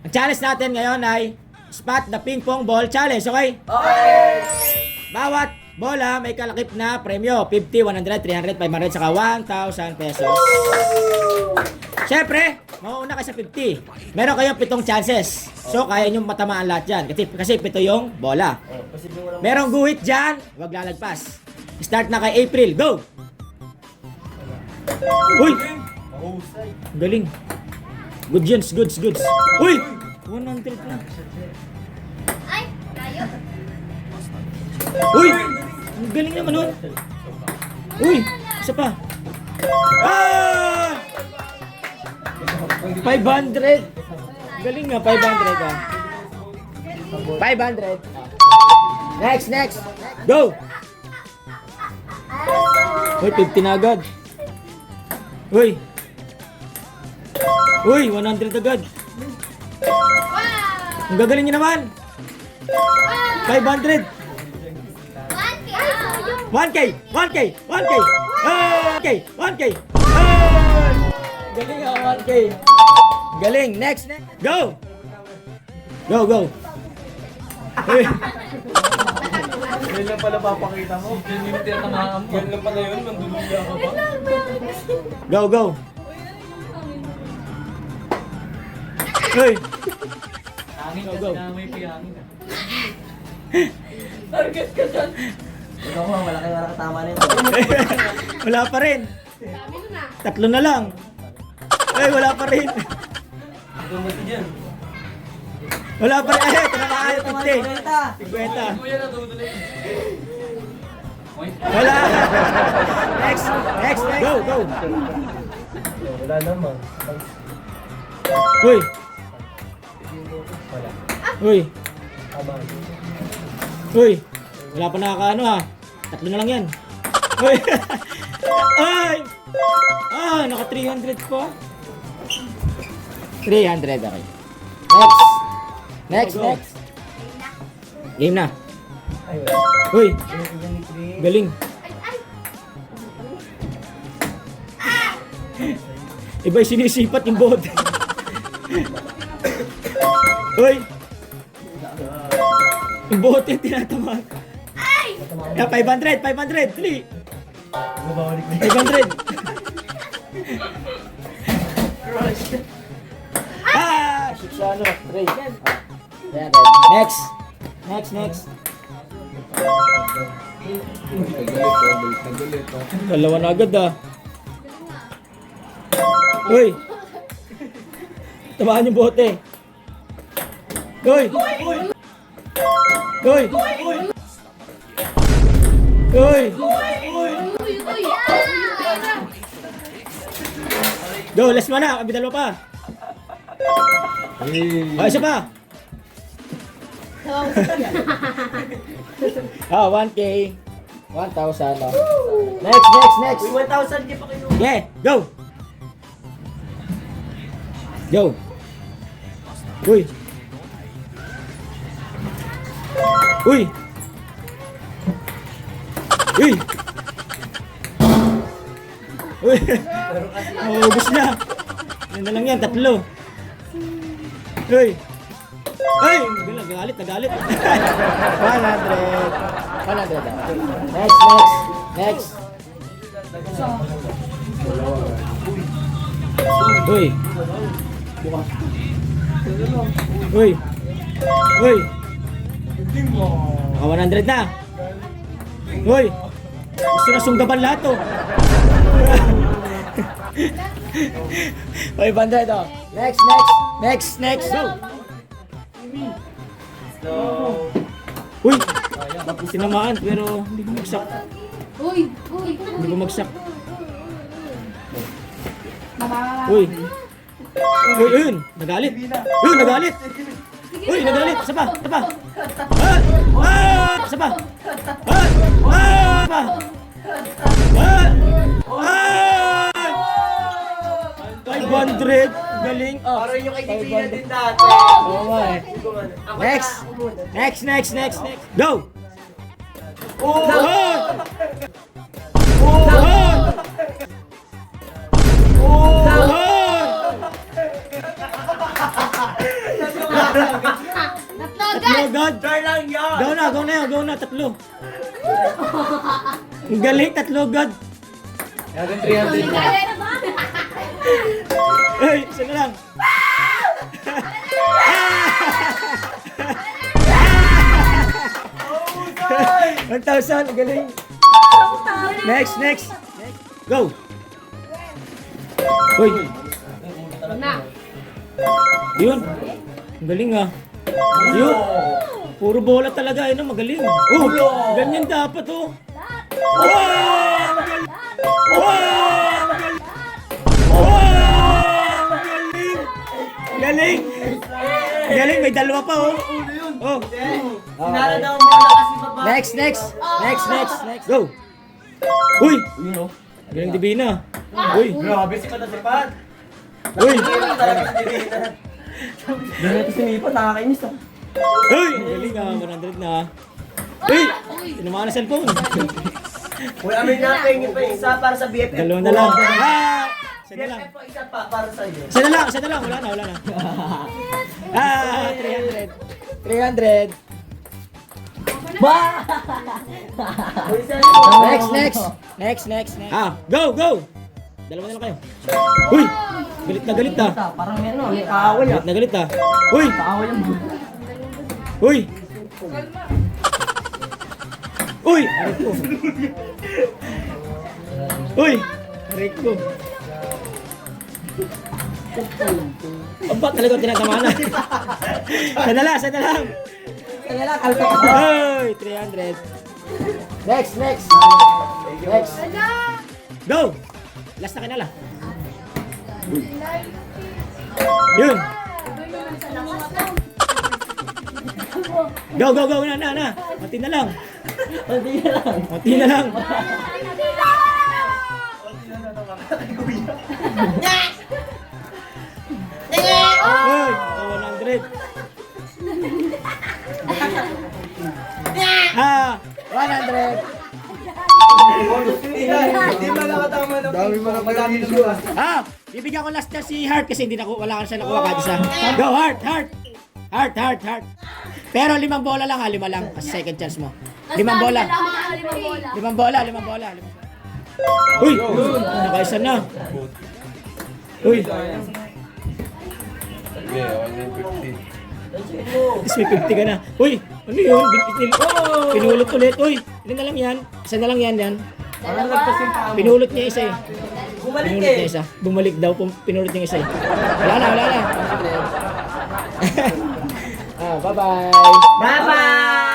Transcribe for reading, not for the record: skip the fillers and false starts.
Ang challenge natin ngayon ay spot the ping pong ball challenge, okay? Okay! Bawat bola may kalakip na premyo. 50, 100, 300, 500, saka 1,000 pesos. Siyempre, mauuna ka sa 50. Meron kayong 7 chances. So, kaya nyo matamaan lahat dyan. Kasi 7 yung bola. Merong guhit dyan, huwag lalagpas. Start na kay April. Go! Uy! Galing. Good yun, goods. Uy! 100 na. Ay, tayo. Uy! Ang galing naman nun. Uy! Isa pa. Ah! 500. Galing nga, 500 ah. 500. Next. Go! Uy, 50 na agad. Uy! Uy, 100 agad. Ang gagaling niyo naman. 500. 1K! 1K! Galing ah, 1K. Galing. Next. Go! Go. Uy. Yan lang pala papakita mo. Yan yung tinatangaan mo. Yan lang pala yun, manduluya ka ba? Go. Uy. Hangin Go. kasi na may piyangin. Target ka dyan. Ikaw mo, wala katama na yun. Wala pa rin. 3 na lang. Ay, wala pa rin. Ito mo dyan. Wala pa rin. Ay, ito na kaya 50. 50. Kuya na tutuloy. Wala. Next. Go. Wala naman. Uy. Wala pa nakakaano ha. 3 na lang yan. Uy. Ay. Naka 300 pa. 300, okay. Next. Game na. Uy. Galing. Iba'y sinisipat yung bote. Uy. Yung bote yung tinatamaan. Yeah, 500. 3. 500. Ano? 3. Next. Dalawa na agad ah. Uy! Tamaan yung bote. Uy! Go, last one na. Kami dalawa pa. Isa pa. 1K. 1,000. Next. 1,000 di pa kayo. Yeah, go. Uy. Maubos na. Yan na lang yan, 3. Uy. Nagalit. 100. Next. Uy. 100 na. Uy. Gusto na sunggaban lahat to. 500 oh. Next. Go. Uy. Tinamaan pero hindi bumagsak. Hindi bumagsak. Uy. Yun. Nagalit. Isa pa. Isa pa. 500. Galing. Parang yung kay Tia din dati. Oo nga eh. Next. Go! Tatlo, God. Try lang yan! Go na, tatlo. Ang galing, tatlo, God. Yagan 300 na. Ay, isa na lang. 1,000, ang galing. Next. Go. Uy. Yun. Ang galing ah. Yun. Puro bola talaga, ano, magaling. Oh, ganyan dapat oh. Wow! Ang galing. Wow! Ang galing. Wow! Ang galing. Galing. Galing, may dalawa pa oh. Oh. Sinara daw mo na kasi baba. Next. Go. Uy. Yun o. Galing Divina. Uy. Grabe si Patasipan. Uy. Talaga si Divina. Dahil ito sinipat, nakakainis ah. Uy. Ang galing ah. 100 na. Uy. Tinamaan na cellphone. Uy, amin na, pengin pa isa para sa BFF. Dalawa na lang. Ah. Isa na lang. BFF po, isa pa para sa iyo. Isa na lang. Wala na. Ah. 300. Ba! Next. Ah. Go. Dalawa na lang kayo. Uy. Galit na. Parang meron, may kaaway ah. Galit na. Uy. Kaaway ang buhay. Uy. Uy. Aray ko. Uy. Aray ko. Aba, talaga tinatamaan na. Sana lang. Kaya lang, alto. Uy, 300. Next. Go. Last na kinala. Yun. Go. Na. Mati na lang. Uy, 100. Ah, 100. Hindi ba nakatama ng madami ng buwas? Ah, bibigyan ko last na si Heart kasi wala ka siya nakuha kahit isa. Go, Heart. Pero 5 bola lang ha, 5 lang. Kasi second chance mo. 5 bola. 5 bola. Uy, nakaisa na. Uy. Tapos may 50 ka na. Uy, ano yun? Pinulot ulit. Uy, ilan na lang yan? Isa na lang yan. Parang nagpasimpa mo. Pinulot niya isa eh. Bumalik Pinulot niya isa. Bumalik daw. Pinulot niya isa eh. Wala na. Ah, bye-bye. Bye-bye!